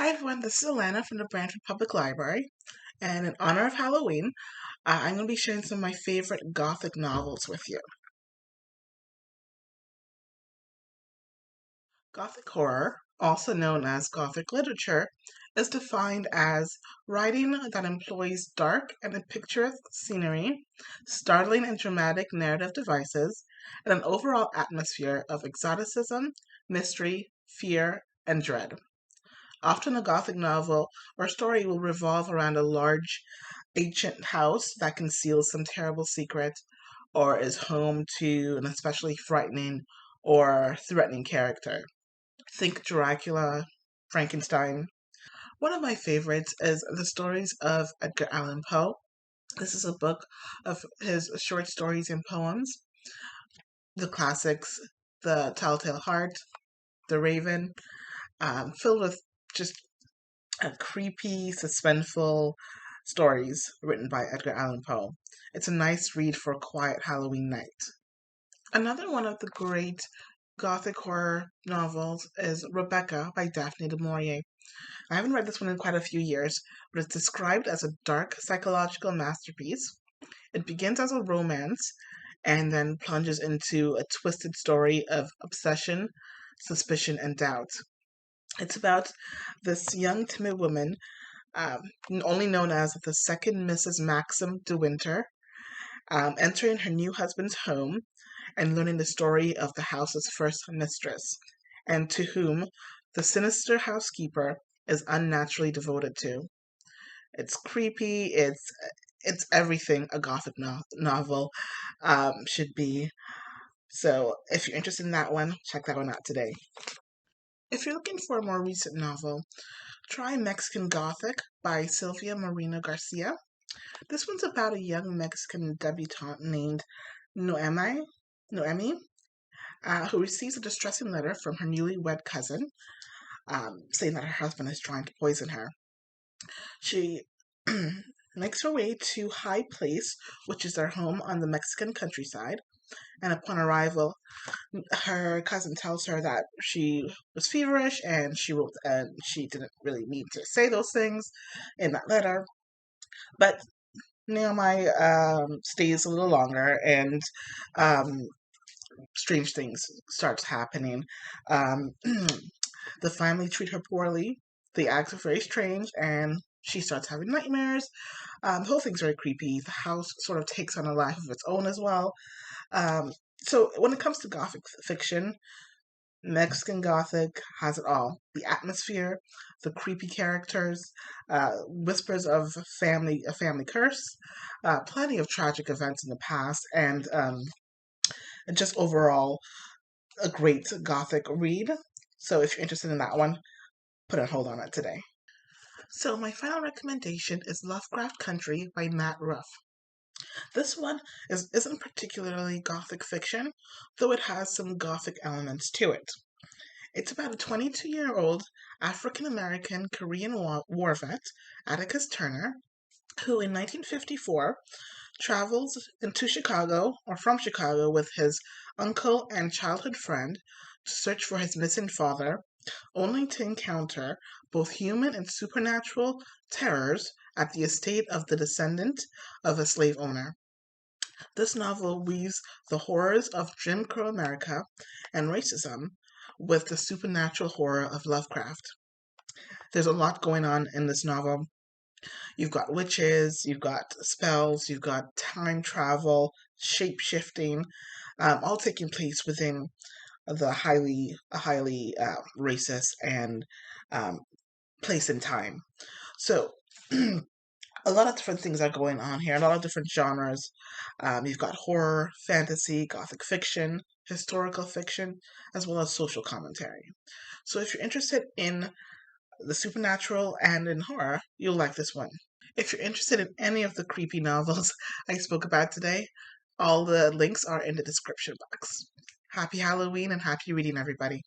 Hi everyone, this is Alana from the Brantford Public Library, and in honor of Halloween, I'm going to be sharing some of my favorite Gothic novels with you. Gothic horror, also known as Gothic literature, is defined as writing that employs dark and picturesque scenery, startling and dramatic narrative devices, and an overall atmosphere of exoticism, mystery, fear, and dread. Often a Gothic novel or story will revolve around a large ancient house that conceals some terrible secret or is home to an especially frightening or threatening character. Think Dracula, Frankenstein. One of my favorites is the stories of Edgar Allan Poe. This is a book of his short stories and poems. The classics, The Telltale Heart, The Raven, filled with just creepy, suspenseful stories written by Edgar Allan Poe. It's a nice read for a quiet Halloween night. Another one of the great Gothic horror novels is Rebecca by Daphne du Maurier. I haven't read this one in quite a few years, but it's described as a dark psychological masterpiece. It begins as a romance and then plunges into a twisted story of obsession, suspicion, and doubt. It's about this young, timid woman, um, only known as the second Mrs. Maxim de Winter, entering her new husband's home and learning the story of the house's first mistress, and to whom the sinister housekeeper is unnaturally devoted to. It's creepy. It's everything a gothic novel should be. So if you're interested in that one, check that one out today. If you're looking for a more recent novel, try Mexican Gothic by Silvia Moreno-Garcia. This one's about a young Mexican debutante named Noemi, who receives a distressing letter from her newlywed cousin, saying that her husband is trying to poison her. She makes her way to High Place, which is their home on the Mexican countryside. And upon arrival, her cousin tells her that she was feverish and she didn't really mean to say those things in that letter. But Naomi stays a little longer, and um, strange things starts happening. Um, the family treat her poorly. The acts are very strange, and she starts having nightmares. The whole thing's very creepy. The house sort of takes on a life of its own as well. So when it comes to Gothic fiction, Mexican Gothic has it all. The atmosphere, the creepy characters, whispers of a family curse, plenty of tragic events in the past, and just overall a great Gothic read. So if you're interested in that one, put a hold on it today. So my final recommendation is Lovecraft Country by Matt Ruff. This one isn't particularly Gothic fiction, though it has some Gothic elements to it. It's about a 22-year-old African American Korean war vet, Atticus Turner, who in 1954 travels into Chicago or from Chicago with his uncle and childhood friend to search for his missing father, only to encounter both human and supernatural terrors at the estate of the descendant of a slave owner. This novel weaves the horrors of Jim Crow America and racism with the supernatural horror of Lovecraft. There's a lot going on in this novel. You've got witches, you've got spells, you've got time travel, shape shifting, all taking place within the highly racist and um, place and time. So a lot of different things are going on here, a lot of different genres. You've got horror, fantasy, gothic fiction, historical fiction, as well as social commentary. So if you're interested in the supernatural and in horror, you'll like this one. If you're interested in any of the creepy novels I spoke about today, all the links are in the description box. Happy Halloween and happy reading, everybody.